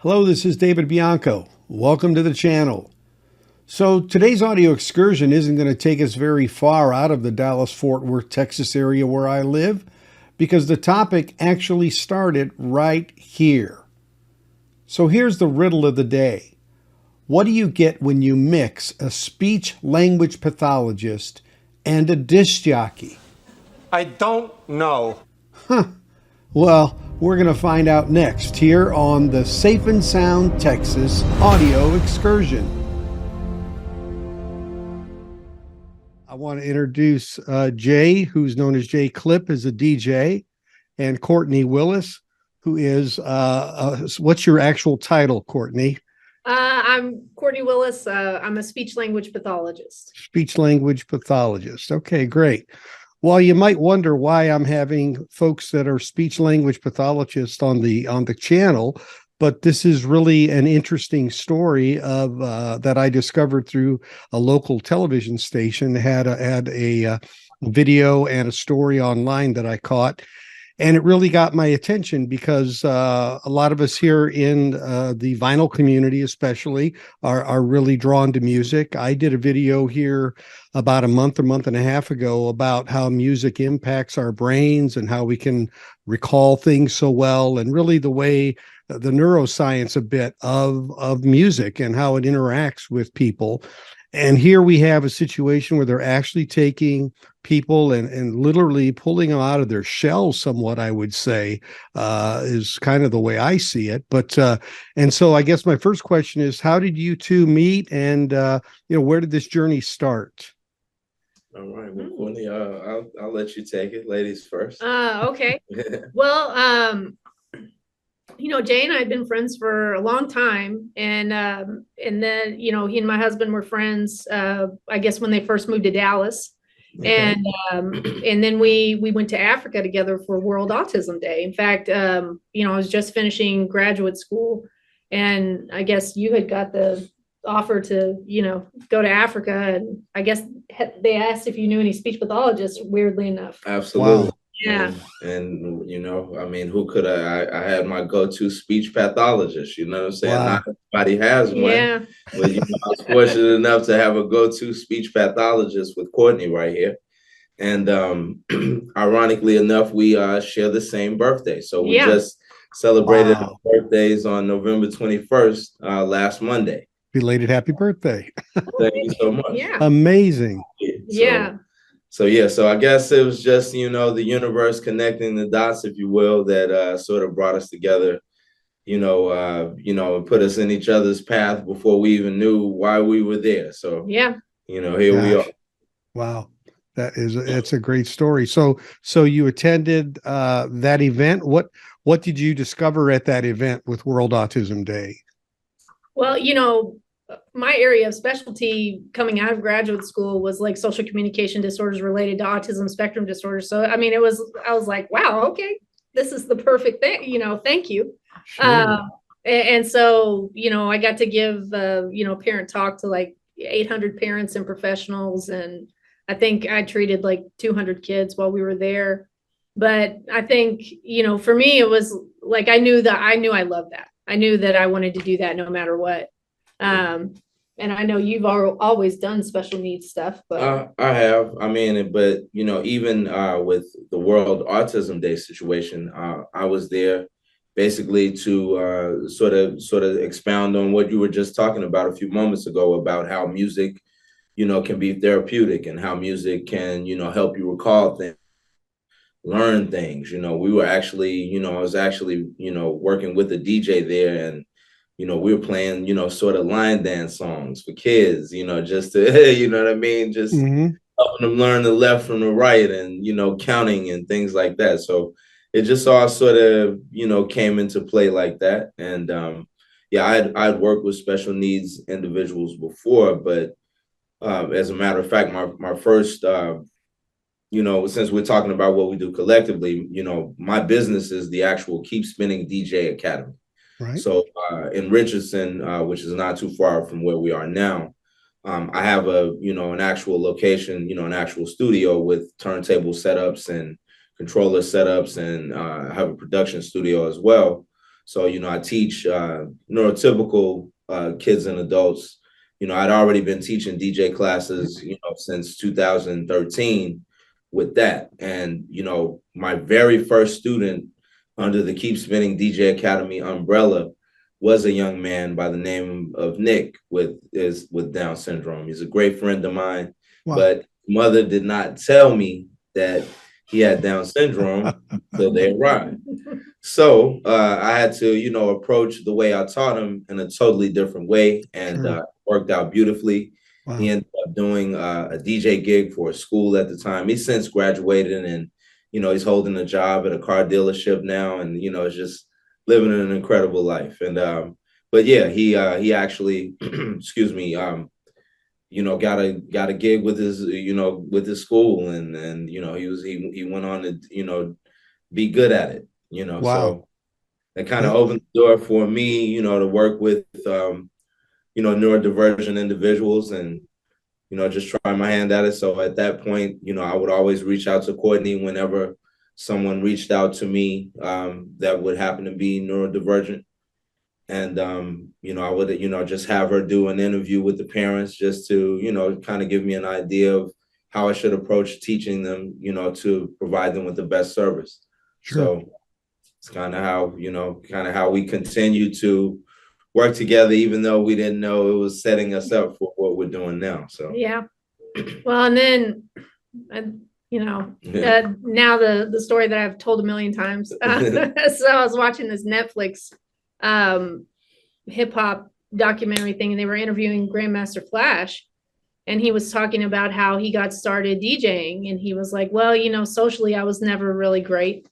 Hello, this is David Bianco. Welcome to the channel. So today's audio excursion isn't going to take us very far out of the Dallas-Fort Worth, Texas area where I live, because the topic actually started right here. So here's the riddle of the day. What do you get when you mix a speech-language pathologist and a disc jockey? I don't know. Well, we're going to find out next here on the Safe and Sound Texas audio excursion. I want to introduce Jay, who's known as Jay Clipp, as a DJ, and Courtney Willis, who is, what's your actual title, Courtney? I'm Courtney Willis. I'm a speech language pathologist. Speech language pathologist. Okay, great. Well, you might wonder why I'm having folks that are speech language pathologists on the channel, but this is really an interesting story of that I discovered through a local television station. Had a video and a story online that I caught, and it really got my attention because a lot of us here in the vinyl community especially are really drawn to music. I did a video here about a month and a half ago about how music impacts our brains and how we can recall things so well, and really the way the neuroscience a bit of music and how it interacts with people. And here we have a situation where they're actually taking people and literally pulling them out of their shells somewhat, I would say, is kind of the way I see it. But and so I guess my first question is, how did you two meet, and where did this journey start? All right, well, Courtney, I'll let you take it. Ladies first. Okay. Well, Jay and I had been friends for a long time, and then he and my husband were friends. I guess when they first moved to Dallas, Okay. and then we went to Africa together for World Autism Day. In fact, I was just finishing graduate school, and I guess you had got the offer to go to Africa, and I guess they asked if you knew any speech pathologists, weirdly enough. Absolutely. Wow. Yeah. And I mean, who could I had my go-to speech pathologist, you know what I'm saying? Wow. Not everybody has one. Yeah. But I was fortunate enough to have a go-to speech pathologist with Courtney right here. And ironically enough, we share the same birthday. So we just celebrated our birthdays on November 21st, last Monday. Belated happy birthday. Thank you so much. Yeah. Amazing. So I guess it was just, the universe connecting the dots, if you will, that sort of brought us together, and put us in each other's path before we even knew why we were there. So, here we are. Wow. That's a great story. So you attended that event. What did you discover at that event with World Autism Day? Well, my area of specialty coming out of graduate school was like social communication disorders related to autism spectrum disorder. So, I mean, I was like, wow, okay, this is the perfect thing, thank you. Sure. And so, I got to give, parent talk to like 800 parents and professionals. And I think I treated like 200 kids while we were there. But I think, for me, it was like, I knew I loved that. I knew that I wanted to do that no matter what. And I know you've always done special needs stuff, but I have. I mean, but even with the World Autism Day situation, I was there basically to sort of expound on what you were just talking about a few moments ago about how music, can be therapeutic, and how music can, help you recall things, learn things. We were actually, I was actually, working with a DJ there, and we were playing, sort of line dance songs for kids, just to, you know what I mean? Just helping them learn the left from the right, and, counting and things like that. So it just all sort of, came into play like that. And I'd worked with special needs individuals before, but as a matter of fact, my first, since we're talking about what we do collectively, my business is the actual Keep Spinning DJ Academy. Right. So in Richardson, which is not too far from where we are now, I have an actual location, an actual studio with turntable setups and controller setups, and I have a production studio as well. So, I teach neurotypical kids and adults. I'd already been teaching DJ classes, since 2013 with that. And, my very first student under the Keep Spinning DJ Academy umbrella was a young man by the name of Nick with Down syndrome. He's a great friend of mine, Wow. but mother did not tell me that he had Down syndrome until they arrived. So I had to, approach the way I taught him in a totally different way, and worked out beautifully. Wow. He ended up doing a DJ gig for a school at the time. He's since graduated, and he's holding a job at a car dealership now, and is just living an incredible life. And but yeah, he actually, excuse me, got a gig with his with his school, and he went on to be good at it. Wow. So that kind of opened the door for me, to work with neurodivergent individuals, and just try my hand at it. So at that point, I would always reach out to Courtney whenever someone reached out to me that would happen to be neurodivergent. And, I would, just have her do an interview with the parents just to, kind of give me an idea of how I should approach teaching them, to provide them with the best service. Sure. So it's kind of how we continue to work together, even though we didn't know it was setting us up for what we're doing now. So, yeah. Well, and then, now the story that I've told a million times. So I was watching this Netflix hip hop documentary thing, and they were interviewing Grandmaster Flash, and he was talking about how he got started DJing, and he was like, well, socially I was never really great.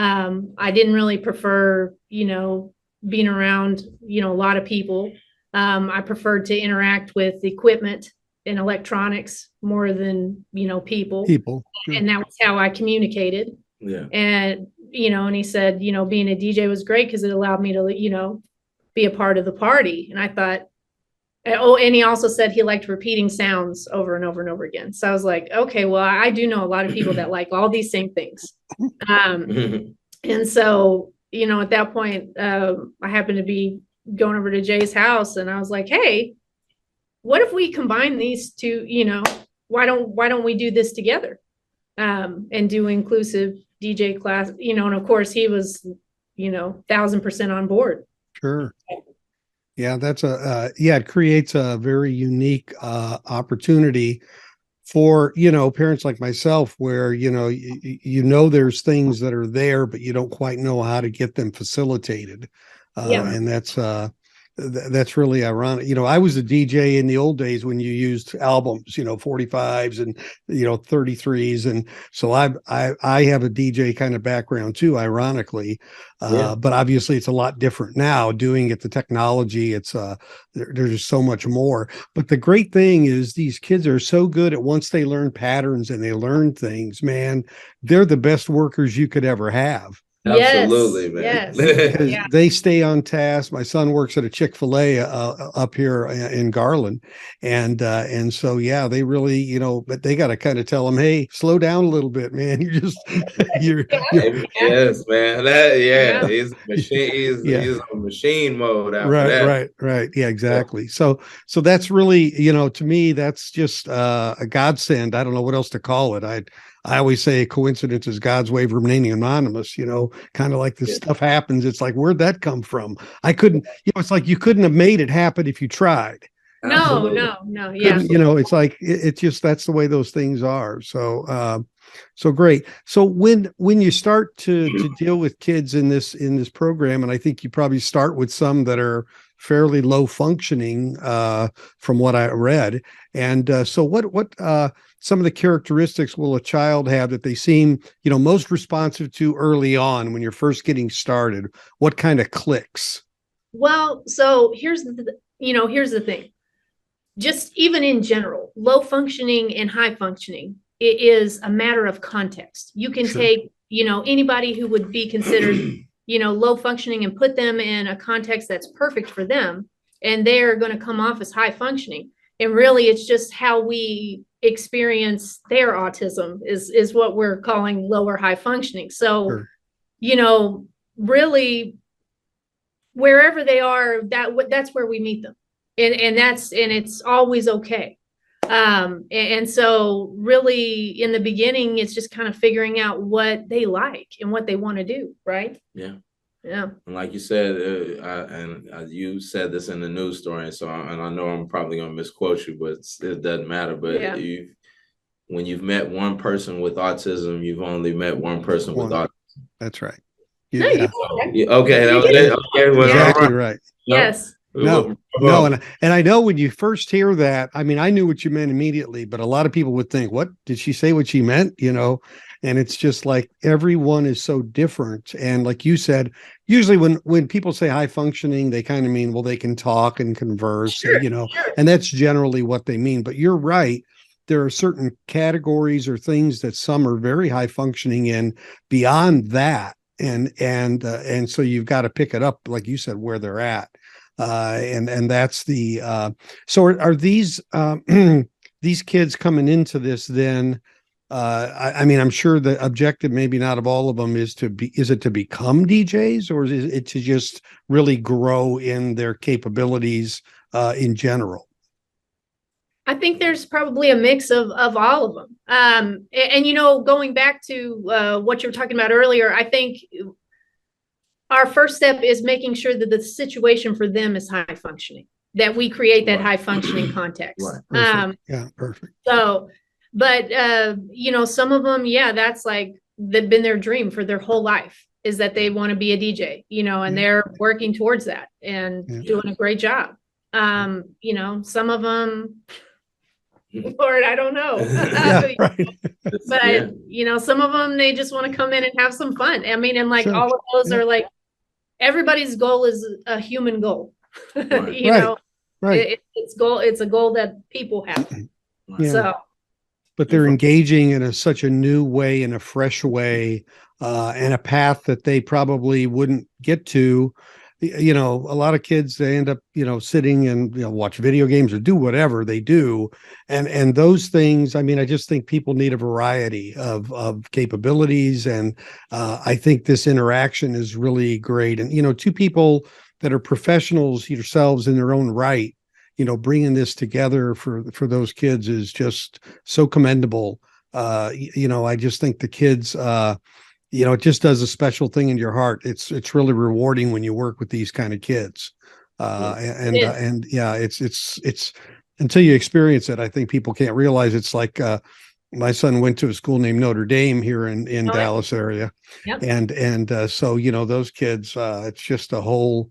I didn't really prefer, being around, a lot of people. I preferred to interact with equipment and electronics more than, people. Sure. And that was how I communicated. Yeah. And, and he said, being a DJ was great because it allowed me to, be a part of the party. And I thought, and he also said he liked repeating sounds over and over and over again. So I was like, okay, well, I do know a lot of people that like all these same things. And so, at that point, I happened to be going over to Jay's house, and I was like, hey, what if we combine these two, why don't we do this together? And do inclusive DJ class, and of course he was, 1,000% on board. Sure. Yeah, that's it creates a very unique opportunity for, parents like myself, where, there's things that are there, but you don't quite know how to get them facilitated. And that's really ironic. I was a DJ in the old days when you used albums, 45s and 33s, and so I have a DJ kind of background too, ironically. But obviously it's a lot different now doing it. The technology, it's there's so much more. But the great thing is these kids are so good at, once they learn patterns and they learn things, man, they're the best workers you could ever have. Absolutely, man. Because they stay on task. My son works at a Chick-fil-A up here in Garland, and so they really, but they got to kind of tell them, hey, slow down a little bit, man. You're yes, man. He's machine. He's on machine mode after that. Right. Yeah, exactly. So that's really, to me, that's just a godsend. I don't know what else to call it. I always say coincidence is God's way of remaining anonymous, kind of like this stuff happens. It's like, where'd that come from? I couldn't, it's like you couldn't have made it happen if you tried. No. Yeah. It's like, it's just, that's the way those things are. So, so great. So when you start to deal with kids in this program, and I think you probably start with some that are fairly low functioning, from what I read. And so what some of the characteristics will a child have that they seem, most responsive to early on when you're first getting started? What kind of clicks? Well, so here's the thing. Just even in general, low functioning and high functioning, it is a matter of context. You can take, anybody who would be considered, low functioning and put them in a context that's perfect for them, and they're going to come off as high functioning. And really, it's just how we experience their autism is what we're calling lower high functioning. So, really, wherever they are, that's where we meet them. And it's always okay. And so really in the beginning, it's just kind of figuring out what they like and what they want to do. Right. Yeah. Yeah. And like you said, you said this in the news story, and I know I'm probably going to misquote you, but it doesn't matter. But Yeah. when you've met one person with autism, you've only met one person with autism. That's right. No, Yeah. Okay. That was it. Okay. Well, Exactly right. Yes. No, and I know when you first hear that, I mean, I knew what you meant immediately, but a lot of people would think, what did she say what she meant? You know, and it's just like everyone is so different. And like you said, usually when people say high functioning, they kind of mean, well, they can talk and converse, Sure, you know, sure. and that's generally what they mean. But you're right. There are certain categories or things that some are very high functioning in beyond that. And so you've got to pick it up, like you said, where they're at. And that's the so are these these kids coming into this then I mean I'm sure the objective, maybe not of all of them, is to become DJs, or is it to just really grow in their capabilities in general? I think there's probably a mix of all of them. And you know, going back to what you were talking about earlier, I think our first step is making sure that the situation for them is high functioning, that we create that high functioning context. Right. Yeah, perfect. So, but, you know, some of them, yeah, that's like, they've been their dream for their whole life, is that they want to be a DJ, you know, and they're working towards that and doing a great job. You know, some of them, Lord, I don't know. Right. But, you know, some of them, they just want to come in and have some fun. I mean, and like Sure. all of those are like, everybody's goal is a human goal. You know, Right. it's a goal that people have. Yeah. So, But they're engaging in such a new way, in a fresh way, and a path that they probably wouldn't get to. You know, a lot of kids, they end up, you know, sitting and, you know, watch video games or do whatever they do. And those things, I mean, I just think people need a variety of capabilities. And I think this interaction is really great. And, you know, two people that are professionals yourselves in their own right, you know, bringing this together for those kids is just so commendable. You know, I just think the kids, you know, it just does a special thing in your heart. It's really rewarding when you work with these kind of kids. And yeah, it's until you experience it, I think people can't realize. It's like my son went to a school named Notre Dame here in Dallas area. Yep. And so, you know, those kids, it's just a whole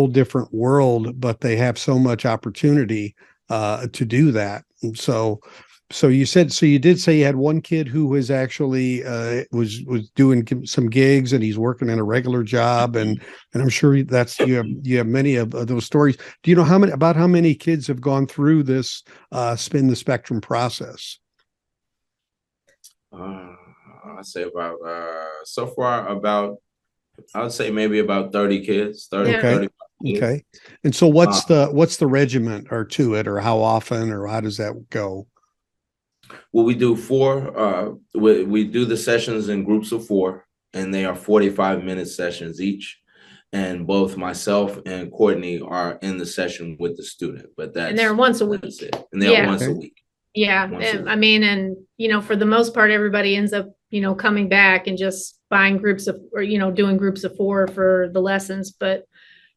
different world, but they have so much opportunity to do that. And so you did say you had one kid who was actually was doing some gigs, and he's working in a regular job, and I'm sure you have many of those stories. Do you know how many kids have gone through this spin the spectrum process? I'd say about so far I would say maybe about 30 kids. 30, Yeah. 35 kids. Okay. And so what's the regiment or to it, or how often, or how does that go? Well, we do we do the sessions in groups of 4, and they are 45-minute sessions each. And both myself and Courtney are in the session with the student, but and they're once a week. And they're once a week. Yeah. I mean, and, you know, for the most part, everybody ends up, you know, coming back and just buying groups of, or, you know, doing groups of 4 for the lessons. But,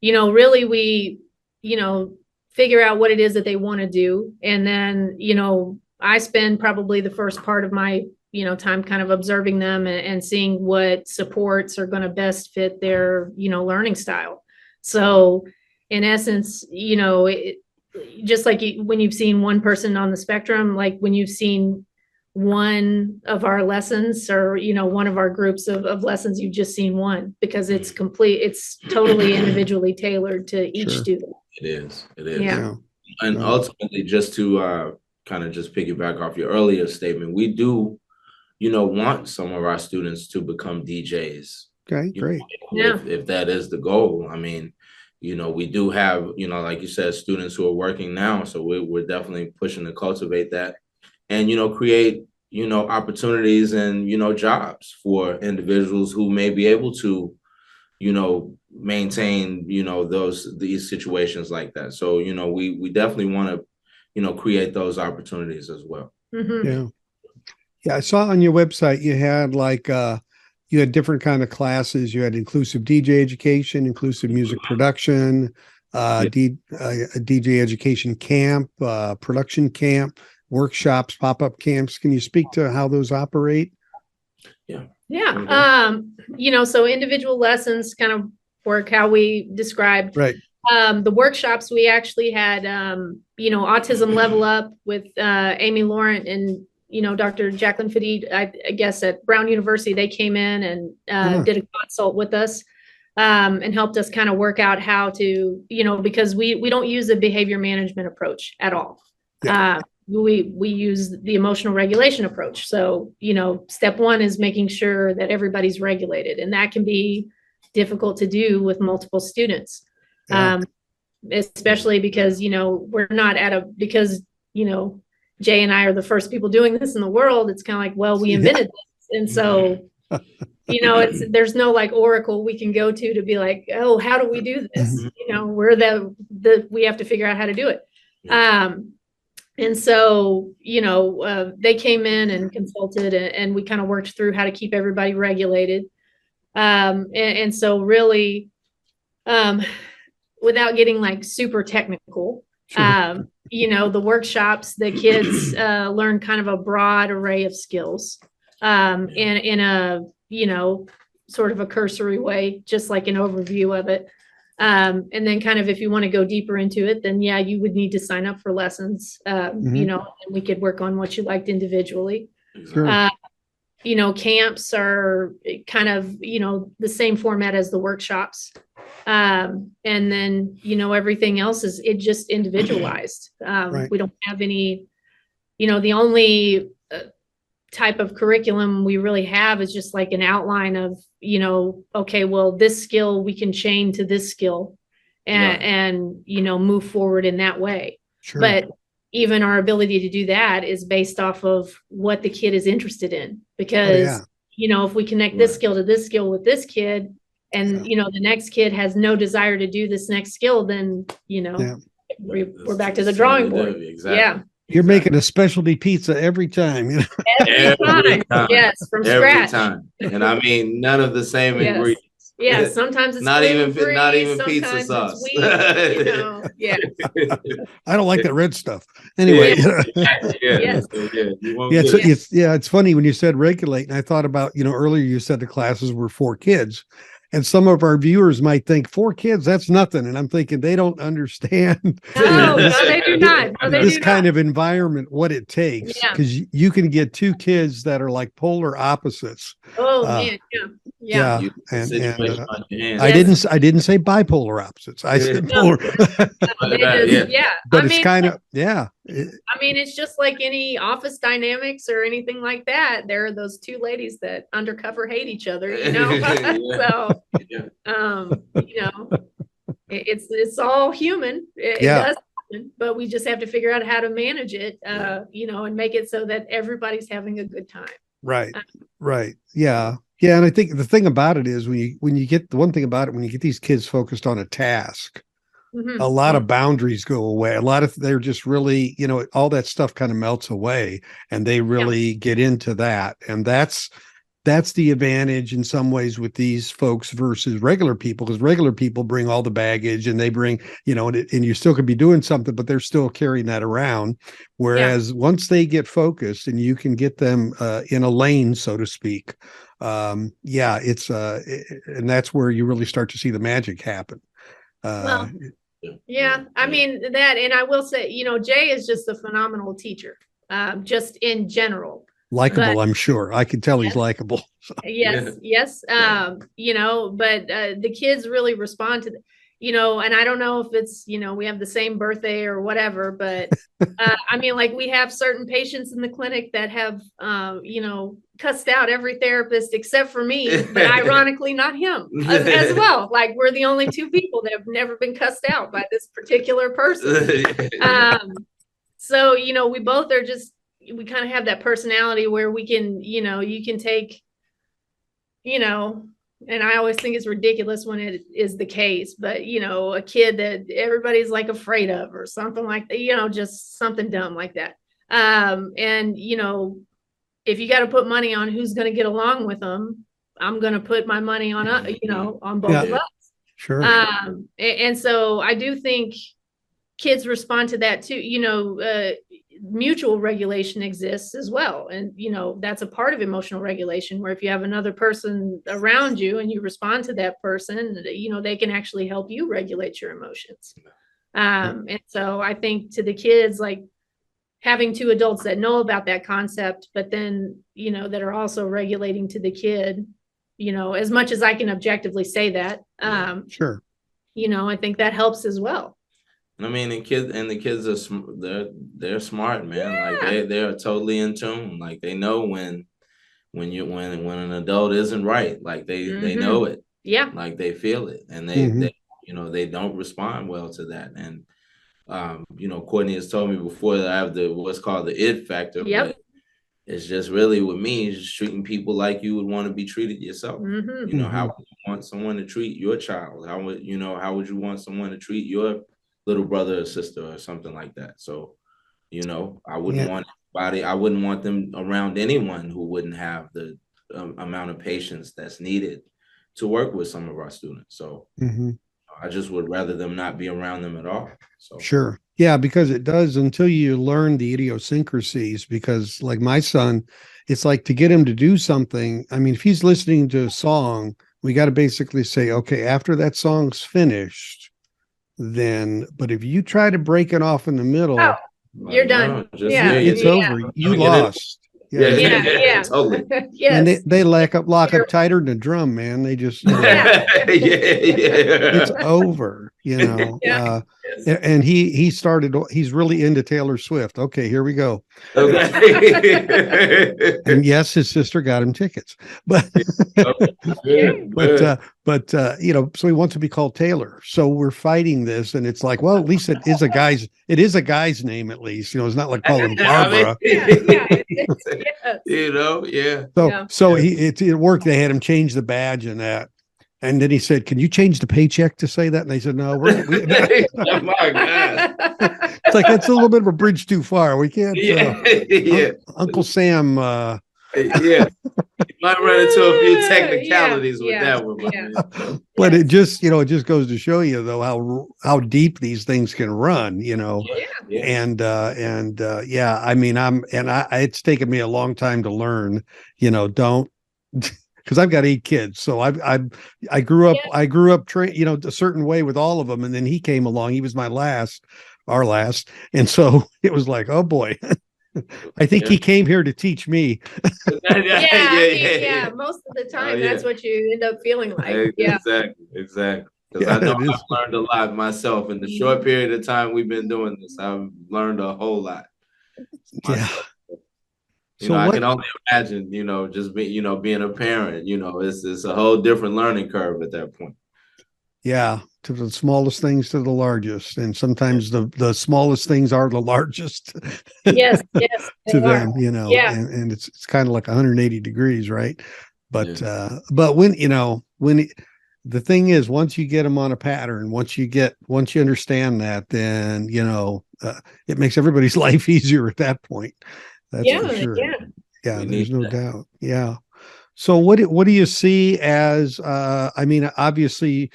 you know, really we, you know, figure out what it is that they want to do. And then, you know, I spend probably the first part of my, you know, time kind of observing them and seeing what supports are going to best fit their, you know, learning style. So in essence, you know, just like when you've seen one person on the spectrum, like when you've seen one of our lessons, or, you know, one of our groups of lessons, you've just seen one, because it's totally individually tailored to each student. It is. Yeah. And ultimately, just to kind of just piggyback off your earlier statement, we do, you know, want some of our students to become DJs. Okay, great. If that is the goal. I mean, you know, we do have, you know, like you said, students who are working now. So we're definitely pushing to cultivate that and, you know, create, you know, opportunities and, you know, jobs for individuals who may be able to, you know, maintain, these situations like that. So, we definitely want to, create those opportunities as well. Mhm. Yeah. Yeah. I saw on your website you had you had different kind of classes. You had inclusive DJ education, inclusive music production, DJ education camp, production camp, workshops, pop-up camps. Can you speak to how those operate? Yeah. Yeah. So individual lessons kind of work how we described. Right. The workshops, we actually had, Autism Level Up with Amy Laurent and, Dr. Jacqueline Fadid, I guess at Brown University. They came in and did a consult with us and helped us kind of work out how to, because we don't use a behavior management approach at all. Yeah. We use the emotional regulation approach. So, step one is making sure that everybody's regulated, and that can be difficult to do with multiple students. Yeah. Especially because, we're not because, Jay and I are the first people doing this in the world. It's kind of like, well, we invented this. And so, there's no like oracle we can go to be like, oh, how do we do this? We're we have to figure out how to do it. And so, they came in and consulted and we kind of worked through how to keep everybody regulated. And so really, without getting like super technical, Sure. the workshops, the kids learn kind of a broad array of skills in a, sort of a cursory way, just like an overview of it. And then kind of if you want to go deeper into it, then yeah, you would need to sign up for lessons, and we could work on what you liked individually. Sure. Camps are kind of, the same format as the workshops. And then, everything else is just individualized. Right. We don't have any, the only type of curriculum we really have is just like an outline of, okay, well, this skill we can chain to this skill and move forward in that way. Sure. But even our ability to do that is based off of what the kid is interested in, because, if we connect this skill to this skill with this kid and, the next kid has no desire to do this next skill, then, we're back to the drawing board. Exactly. Yeah. You're making a specialty pizza every time. Every time. Yes, from Every scratch. time. And I mean, none of the same ingredients. Yeah, sometimes it's not even gluten-free, pizza sometimes sauce. it's wheat, yeah. I don't like that red stuff. Anyway. Yes. It's funny when you said regulate, and I thought about, earlier you said the classes were for kids. And some of our viewers might think 4 kids, that's nothing. And I'm thinking they don't understand No, they do not. No, this kind of environment, what it takes. Yeah. Because you can get 2 kids that are like polar opposites. Oh, man. Yeah. And I didn't say bipolar opposites. I said polar. But it's kind of, I mean, it's just like any office dynamics or anything like that. There are those 2 ladies that undercover hate each other, So, it's all human. It does happen, but we just have to figure out how to manage it, and make it so that everybody's having a good time. Right. Right. Yeah. Yeah. And I think the thing about it is when you get these kids focused on a task, a lot of boundaries go away. They're just really, all that stuff kind of melts away and they really get into that. And that's the advantage in some ways with these folks versus regular people, because regular people bring all the baggage and they bring, and you still could be doing something, but they're still carrying that around. Whereas once they get focused and you can get them in a lane, so to speak, it's and that's where you really start to see the magic happen. I mean that, and I will say, Jay is just a phenomenal teacher, just in general. Likable, I'm sure. I can tell he's likable. Yes. But the kids really respond to and I don't know if it's, we have the same birthday or whatever, but I mean, like we have certain patients in the clinic that have, cussed out every therapist except for me, but ironically not him as well. Like we're the only 2 people that have never been cussed out by this particular person. So, we both are just, we kind of have that personality where we can, you can take, And I always think it's ridiculous when it is the case, but you know, a kid that everybody's like afraid of or something like that, you know, just something dumb like that. And you know, if you got to put money on who's going to get along with them, I'm going to put my money on, you know, on both of us. Sure. And so I do think kids respond to that too. You know, mutual regulation exists as well. And, you know, that's a part of emotional regulation, where if you have another person around you and you respond to that person, you know, they can actually help you regulate your emotions. And so I think to the kids, like having two adults that know about that concept, but then, you know, that are also regulating to the kid, you know, as much as I can objectively say that, Sure. you know, I think that helps as well. I mean, the kids are they're smart, man. Like they're totally in tune. Like they know when an adult isn't right. Like they know it. Yeah. Like they feel it, and they you know, they don't respond well to that. And you know, Courtney has told me before that I have what's called the it factor. Yep. But it's just really with me, just treating people like you would want to be treated yourself. You know, how would you want someone to treat your child? How would you want someone to treat your little brother or sister or something like that? So, you know, I wouldn't want them around anyone who wouldn't have the amount of patience that's needed to work with some of our students. So I just would rather them not be around them at all. So sure. Yeah, because it does, until you learn the idiosyncrasies, because like my son, it's like to get him to do something. I mean, if he's listening to a song, we got to basically say, okay, after that song's finished, then, but if you try to break it off in the middle, you're done. It's over. You lost. Yeah. Totally. Yes. And they lock up tighter than a drum, man. They just, it's over, you know. And he's really into Taylor Swift. Okay, here we go. Okay. And yes, his sister got him tickets, but you know, so he wants to be called Taylor. So we're fighting this, and it's like, well, at least it is a guy's name, at least, you know. It's not like calling Barbara. You know, So it worked. They had him change the badge and that. And then he said, "Can you change the paycheck to say that?" And they said, "No, oh my God." It's like, that's a little bit of a bridge too far. We can't. Uncle Sam. You might run into a few technicalities with that one. But it just goes to show you, though, how deep these things can run, you know. And I mean, it's taken me a long time to learn, you know, don't. Because I've got 8 kids, so I grew up you know, a certain way with all of them, and then he came along. He was our last, and so it was like, oh boy, I think he came here to teach me. Most of the time, that's what you end up feeling like. Exactly. Because I know I've learned a lot myself in the short period of time we've been doing this. I've learned a whole lot. You know, I can only imagine, you know, just being a parent, you know, it's a whole different learning curve at that point. Yeah, to the smallest things to the largest, and sometimes the smallest things are the largest. Yes, to them, you know. And it's kind of like 180 degrees, right? But when the thing is, once you get them on a pattern, once you understand that, then you know, it makes everybody's life easier at that point. That's for sure. Yeah, there's no doubt. Yeah. So what do you see as, I mean, obviously,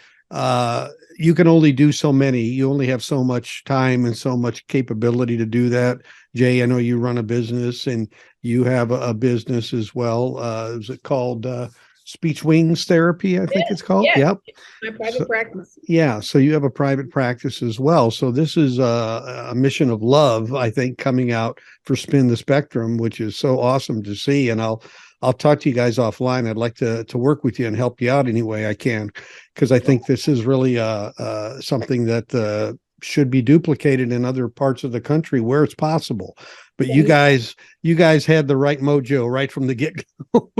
you can only do so many. You only have so much time and so much capability to do that. Jay, I know you run a business, and you have a business as well. Is it called Speech Wings Therapy? I think it's called. Yep. My private practice. Yeah. So you have a private practice as well. So this is a mission of love, I think, coming out for Spin the Spectrum, which is so awesome to see. And I'll talk to you guys offline. I'd like to work with you and help you out any way I can, because I think this is really something that should be duplicated in other parts of the country where it's possible. But you guys had the right mojo right from the get-go.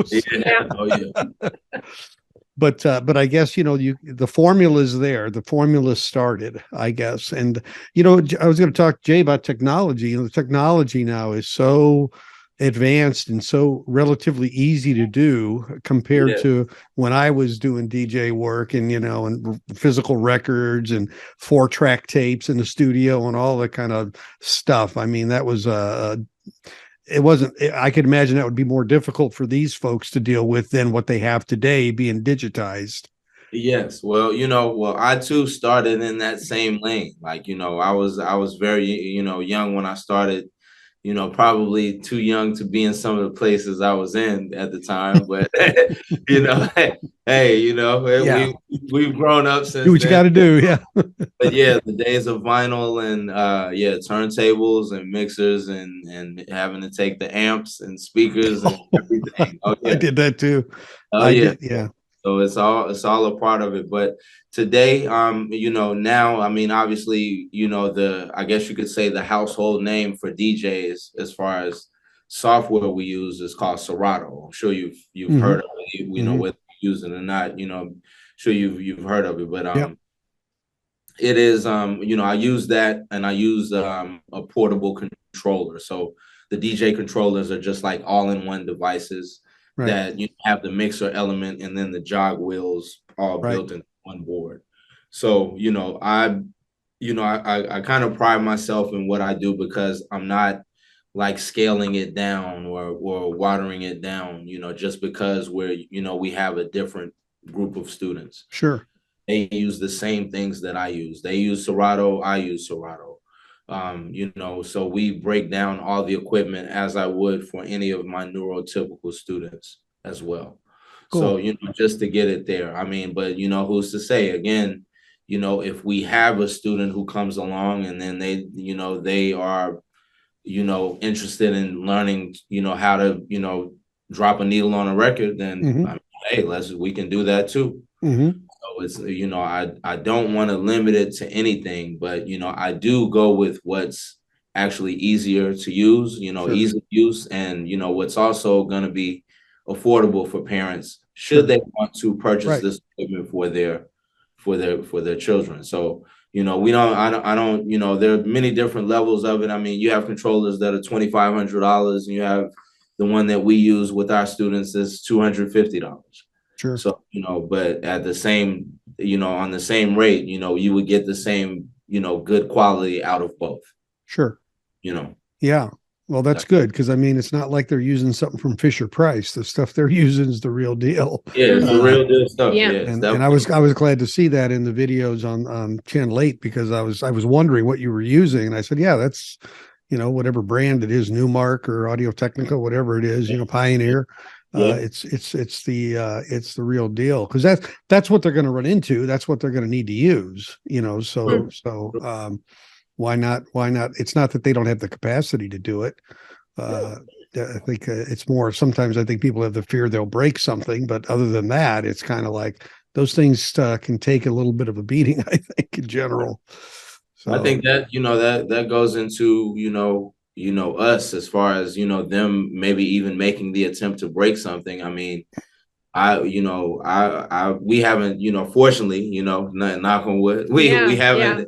But I guess, you know, the formula is there. The formula started, I guess. And, you know, I was going to talk to Jay about technology. You know, the technology now is so advanced and so relatively easy to do compared Yeah. to when I was doing DJ work and, and physical records and 4-track tapes in the studio and all that kind of stuff. I mean, that was it wasn't, I could imagine that would be more difficult for these folks to deal with than what they have today being digitized. Yes. Well, I too started in that same lane. Like, I was very, young when I started, probably too young to be in some of the places I was in at the time. But, hey, Yeah. we've grown up since Do what you then. got to do. Yeah. But yeah, the days of vinyl and turntables and mixers and having to take the amps and speakers and everything. Oh I yeah. did that too. Oh I yeah. did. Yeah. So it's all a part of it. But today, now, I mean, obviously, I guess you could say the household name for DJs as far as software we use is called Serato. I'm sure you've Mhm. heard of it, Mhm. whether you use it or not, sure you've heard of it. But Yep. it is I use that, and I use a portable controller. So the DJ controllers are just like all-in-one devices Right. that have the mixer element and then the jog wheels all Right. built into one board. So I kind of pride myself in what I do because I'm not like scaling it down or watering it down, just because we have a different group of students. Sure. They use the same things that I use. They use Serato, I use Serato. So we break down all the equipment as I would for any of my neurotypical students as well. Cool. So, just to get it there. I mean, but who's to say again, if we have a student who comes along and then they are, interested in learning, how to, drop a needle on a record, then Mhm. I mean, hey, we can do that too. Mhm. So it's, I don't want to limit it to anything, but, I do go with what's actually easier to use, Sure. ease of use, and, what's also going to be affordable for parents Sure. should they want to purchase Right. this equipment for their children. So, I don't, there are many different levels of it. I mean, you have controllers that are $2,500 and you have the one that we use with our students is $250. Sure. So, but at the same, on the same rate, you would get the same, good quality out of both, Sure. Yeah. Well, that's good because I mean, it's not like they're using something from Fisher Price. The stuff they're using is the real deal. Yeah, it's the real deal stuff. Yeah. Yeah. And I was glad to see that in the videos on Channel 8 because I was wondering what you were using, and I said, yeah, that's whatever brand it is, Newmark or Audio Technica, whatever it is, Pioneer. Yeah. It's the real deal because that's what they're going to run into. That's what they're going to need to use. Why not? It's not that they don't have the capacity to do it. I think it's more sometimes I think people have the fear they'll break something, but other than that, it's kind of like those things can take a little bit of a beating, I think, in general. So I think that, that goes into, us as far as, them maybe even making the attempt to break something. I mean, we haven't, fortunately, knock on wood, we haven't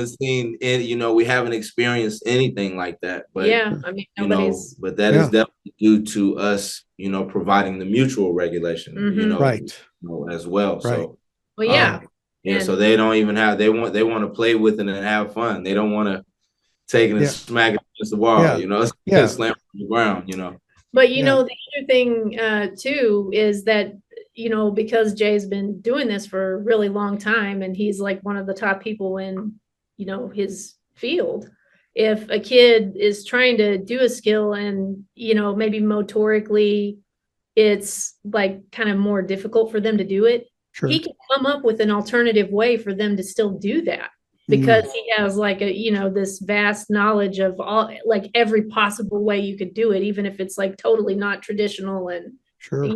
seen it, we haven't experienced anything like that. But Yeah, I mean, nobody's. but that is definitely due to us, providing the mutual regulation, right. As well. Right. So Well, yeah. So they don't even have they want to play with it and have fun. They don't want to take it and smack it against the wall, slam it on the ground, But the other thing too is that because Jay's been doing this for a really long time and he's like one of the top people in his field. If a kid is trying to do a skill and maybe motorically it's like kind of more difficult for them to do it, Sure. he can come up with an alternative way for them to still do that. Because he has like this vast knowledge of all, like every possible way you could do it, even if it's like totally not traditional. And Sure.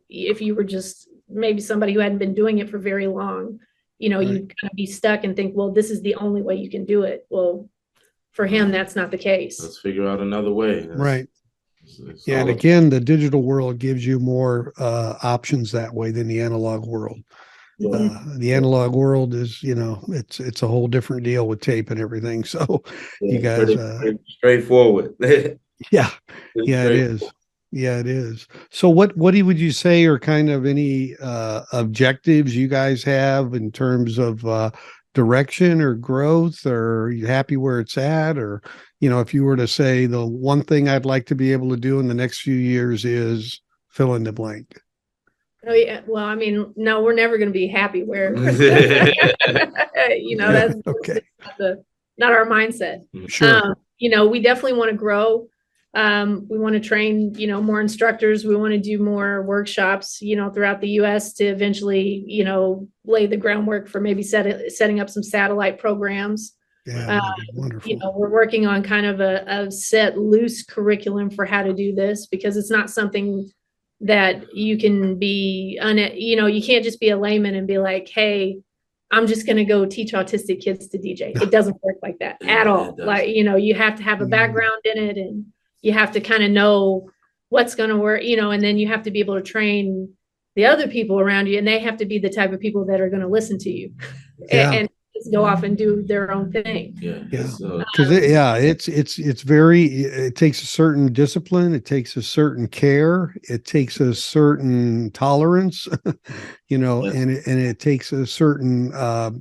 If you were just maybe somebody who hadn't been doing it for very long, Right. you'd kind of be stuck and think, well, this is the only way you can do it. Well, for him, that's not the case. Let's figure out another way. Right. And again, the digital world gives you more options that way than the analog world. The analog world is, it's a whole different deal with tape and everything. So you guys, pretty straightforward. yeah, it is. Yeah, it is. So what would you say are kind of any objectives you guys have in terms of direction or growth, or are you happy where it's at? Or, if you were to say the one thing I'd like to be able to do in the next few years is fill in the blank. Oh yeah. Well, I mean, no, we're never going to be happy where, that's Okay. not our mindset. Sure. We definitely want to grow. We want to train, more instructors. We want to do more workshops, throughout the US to eventually, lay the groundwork for maybe setting up some satellite programs. Yeah, that'd be wonderful. We're working on kind of a set loose curriculum for how to do this, because it's not something that you can be, you can't just be a layman and be like, hey, I'm just going to go teach autistic kids to DJ. It doesn't work like that at all. Like, you have to have a background in it, and you have to kind of know what's going to work, and then you have to be able to train the other people around you, and they have to be the type of people that are going to listen to you and just go off and do their own thing. Because it takes a certain discipline, it takes a certain care, it takes a certain tolerance, and it takes a certain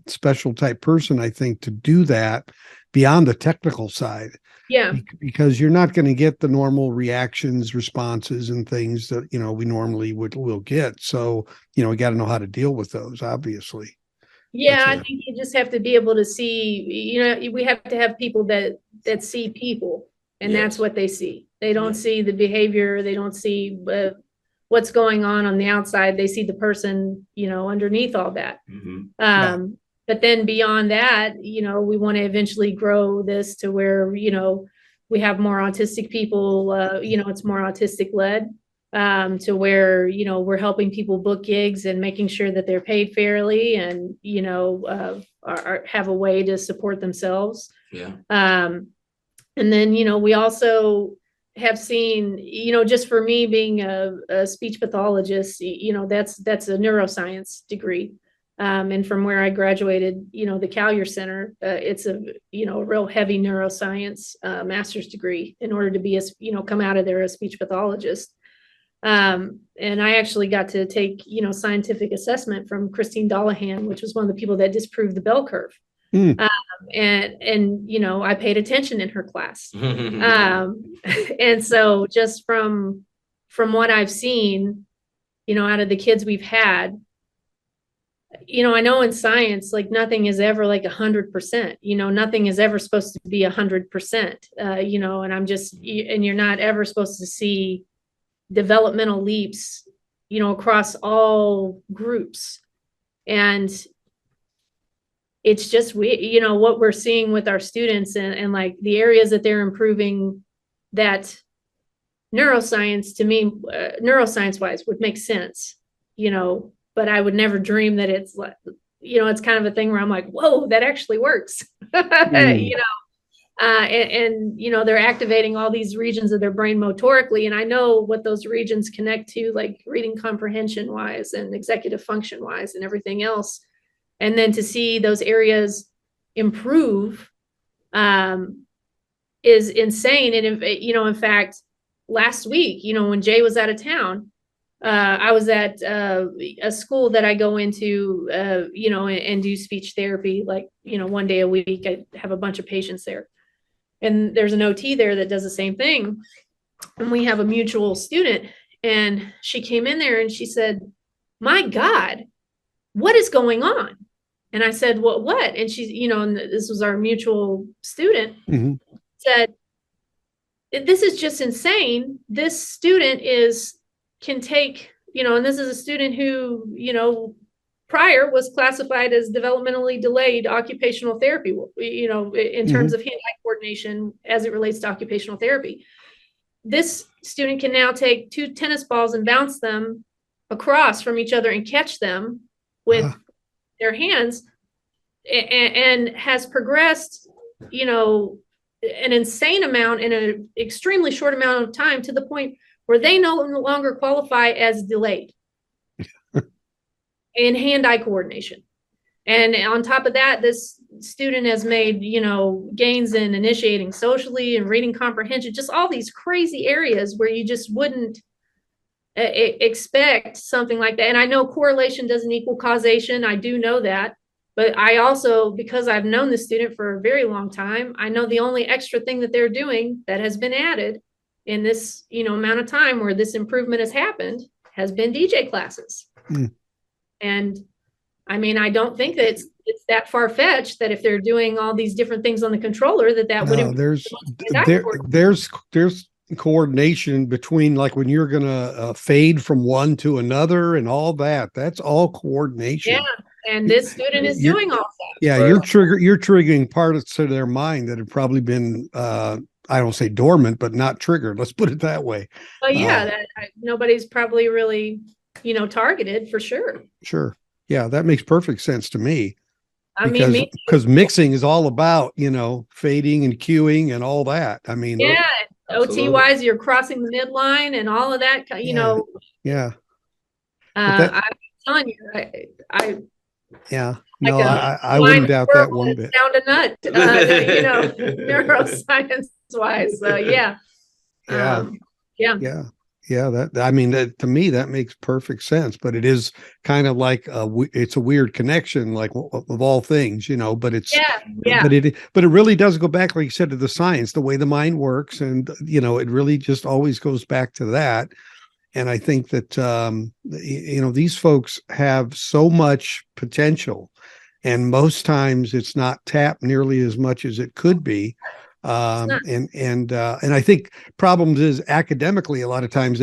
special type person, I think, to do that beyond the technical side. Yeah, because you're not going to get the normal reactions, responses, and things that we normally will get. So we got to know how to deal with those, obviously. Yeah, I think you just have to be able to see, we have to have people that see people, and that's what they see. They don't see the behavior. They don't see what's going on the outside. They see the person, underneath all that. Mm-hmm. But then beyond that, we want to eventually grow this to where, we have more autistic people, it's more autistic led. To where, we're helping people book gigs and making sure that they're paid fairly and, have a way to support themselves. Yeah. And then, we also have seen, just for me being a speech pathologist, that's a neuroscience degree. And from where I graduated, the Callier Center, it's a real heavy neuroscience master's degree in order to be come out of there a speech pathologist. And I actually got to take, scientific assessment from Christine Dollahan, which was one of the people that disproved the bell curve. And I paid attention in her class. And so just from what I've seen, out of the kids we've had, I know in science, like nothing is ever like 100%, nothing is ever supposed to be 100%, and you're not ever supposed to see developmental leaps, across all groups. And it's just, what we're seeing with our students and like the areas that they're improving, that neuroscience to me, neuroscience wise would make sense, but I would never dream that it's like, it's kind of a thing where I'm like, whoa, that actually works, and they're activating all these regions of their brain motorically. And I know what those regions connect to, like reading comprehension wise and executive function wise and everything else. And then to see those areas improve is insane. And, in fact, last week, when Jay was out of town, I was at a school that I go into, and do speech therapy, like, one day a week. I have a bunch of patients there. And there's an OT there that does the same thing. And we have a mutual student. And she came in there and she said, my God, what is going on? And I said, what? And she's, and this was our mutual student, said, this is just insane. This student can take, and this is a student who, prior was classified as developmentally delayed occupational therapy, in terms of hand-eye coordination as it relates to occupational therapy. This student can now take 2 tennis balls and bounce them across from each other and catch them with their hands, and has progressed, an insane amount in an extremely short amount of time, to the point where they no longer qualify as delayed. and hand-eye coordination. And on top of that, this student has made, gains in initiating socially and reading comprehension, just all these crazy areas where you just wouldn't expect something like that. And I know correlation doesn't equal causation. I do know that. But I also, because I've known the student for a very long time, I know the only extra thing that they're doing that has been added in this, amount of time where this improvement has happened has been DJ classes. And I mean, I don't think that it's that far-fetched that if they're doing all these different things on the controller, that would there's coordination between, like, when you're gonna fade from one to another and all that. That's all coordination. Yeah, and this student is doing all that. Yeah, you're triggering parts of their mind that have probably been I don't say dormant, but not triggered. Let's put it that way. Well, yeah, nobody's probably really, targeted for sure. Sure. Yeah, that makes perfect sense to me. Because mixing is all about, fading and cueing and all that. I mean, yeah, OT wise, you're crossing the midline and all of that, Yeah. I'm telling you, I wouldn't doubt that one bit. Down to nut, neuroscience wise. So yeah. That to me, that makes perfect sense, but it is kind of like it's a weird connection, like, of all things, but it's, but it really does go back, like you said, to the science, the way the mind works. And, it really just always goes back to that. And I think that, these folks have so much potential, and most times it's not tapped nearly as much as it could be. And I think problems is academically, a lot of times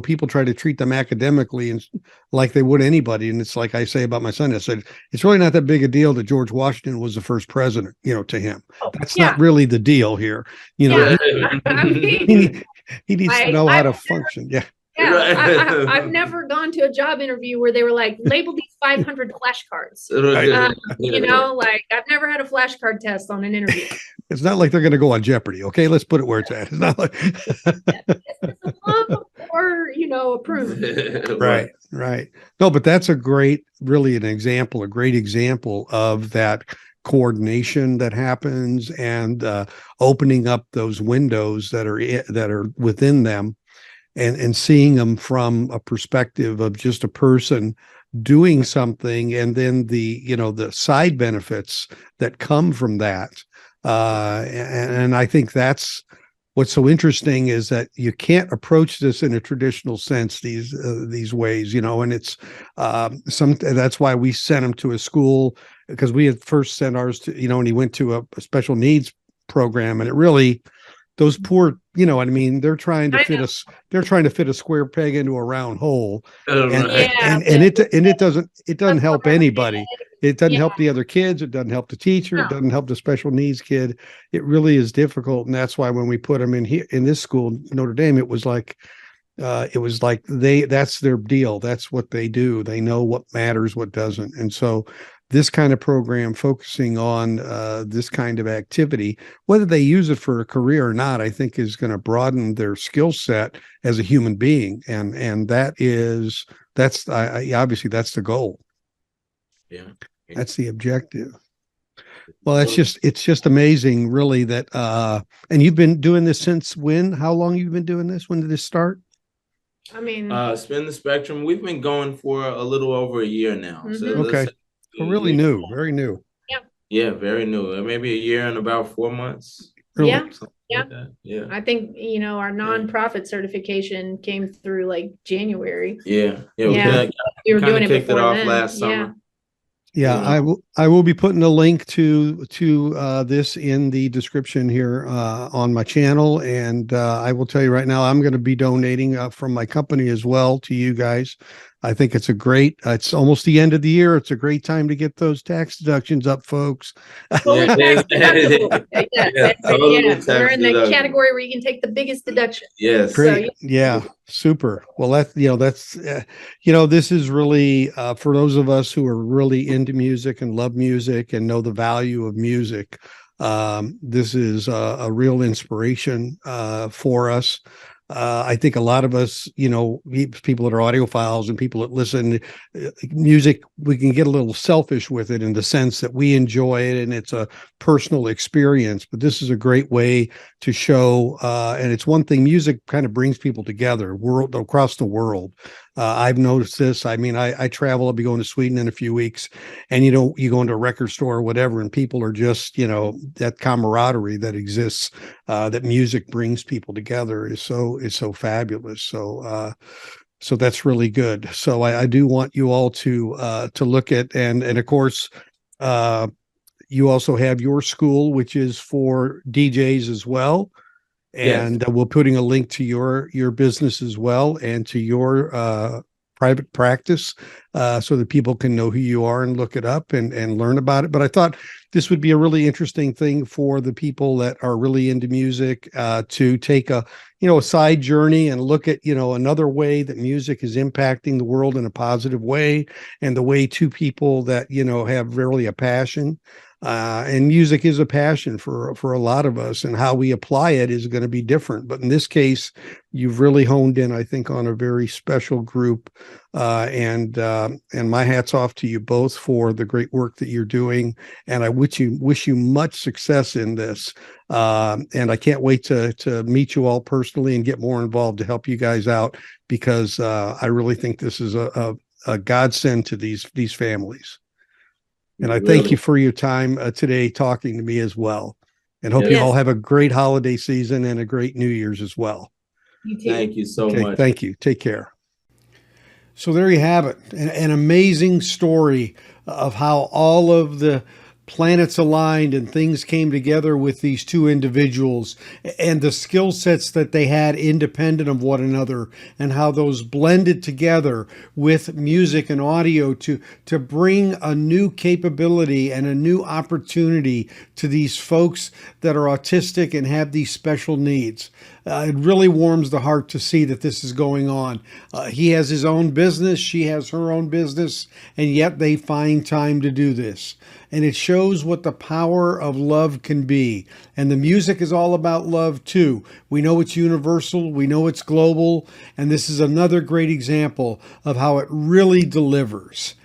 people try to treat them academically and like they would anybody. And it's like I say about my son, I said, it's really not that big a deal that George Washington was the first president, to him. That's not really the deal here. He needs to know how to function. Yeah. Yeah, I've never gone to a job interview where they were like, label these 500 flashcards. I've never had a flashcard test on an interview. It's not like they're going to go on Jeopardy. Okay, let's put it where it's at. It's not like or approved. Right. No, but that's a great example of that coordination that happens, and opening up those windows that are within them. And seeing them from a perspective of just a person doing something, and then the side benefits that come from that. And I think that's what's so interesting, is that you can't approach this in a traditional sense these ways, and it's that's why we sent him to a school, because we had first sent ours to, and he went to a special needs program, and it really, those poor, they're trying to fit a square peg into a round hole. And it doesn't help anybody. It doesn't help the other kids. It doesn't help the teacher. It doesn't help the special needs kid. It really is difficult. And that's why when we put them in here, in this school, Notre Dame, it was like that's their deal. That's what they do. They know what matters, what doesn't. And so this kind of program focusing on this kind of activity, whether they use it for a career or not, I think is going to broaden their skill set as a human being. And that's obviously that's the goal. Yeah. That's the objective. Well, it's just amazing, really, that and you've been doing this since when? How long you've been doing this? When did this start? I mean, Spin the Spectrum, we've been going for a little over a year now. Mm-hmm. So okay. Really new, very new. Yeah, very new. Maybe a year and about 4 months. Really? Yeah. Like yeah. I think, our nonprofit certification came through like January. Yeah. We were doing it kicked before it off then. last summer. Yeah, I will be putting a link to this in the description here on my channel, and I will tell you right now, I'm going to be donating from my company as well to you guys. I think it's it's almost the end of the year. It's a great time to get those tax deductions up, folks. We're in the category where you can take the biggest deduction. Yes. Great. Yeah. Super. Well, that's this is really for those of us who are really into music and love music and know the value of music. This is a real inspiration for us. I think a lot of us, people that are audiophiles and people that listen music, we can get a little selfish with it in the sense that we enjoy it and it's a personal experience. But this is a great way to show, and it's one thing, music kind of brings people together across the world. I've noticed this. I mean, I travel. I'll be going to Sweden in a few weeks, and you go into a record store or whatever, and people are just, that camaraderie that exists, that music brings people together is so fabulous. So that's really good. So I do want you all to look at, and of course, you also have your school, which is for DJs as well. And Yes. we're putting a link to your business as well, and to your private practice, so that people can know who you are and look it up and learn about it. But I thought this would be a really interesting thing for the people that are really into music, to take a side journey and look at another way that music is impacting the world in a positive way, and the way two people that have really a passion. And music is a passion for a lot of us, and how we apply it is going to be different. But in this case, you've really honed in, I think, on a very special group. And my hat's off to you both for the great work that you're doing. And I wish you much success in this. And I can't wait to meet you all personally and get more involved to help you guys out, because I really think this is a godsend to these families. And I thank you for your time today talking to me as well. And hope you all have a great holiday season and a great New Year's as well. You too. Thank you so much. Thank you. Take care. So there you have it. An amazing story of how all of the planets aligned and things came together with these two individuals, and the skill sets that they had independent of one another, and how those blended together with music and audio to bring a new capability and a new opportunity to these folks that are autistic and have these special needs. It really warms the heart to see that this is going on. He has his own business, she has her own business, and yet they find time to do this. And it shows what the power of love can be. And the music is all about love too. We know it's universal, we know it's global, and this is another great example of how it really delivers.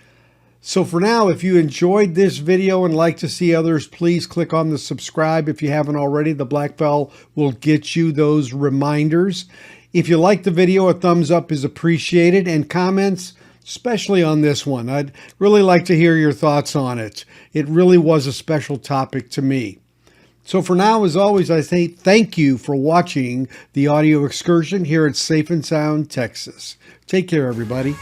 So for now, if you enjoyed this video and like to see others, please click on the subscribe if you haven't already. The black bell will get you those reminders. If you like the video, a thumbs up is appreciated, and comments, especially on this one. I'd really like to hear your thoughts on it. It really was a special topic to me. So for now, as always, I say thank you for watching the audio excursion here at Safe and Sound, Texas. Take care, everybody.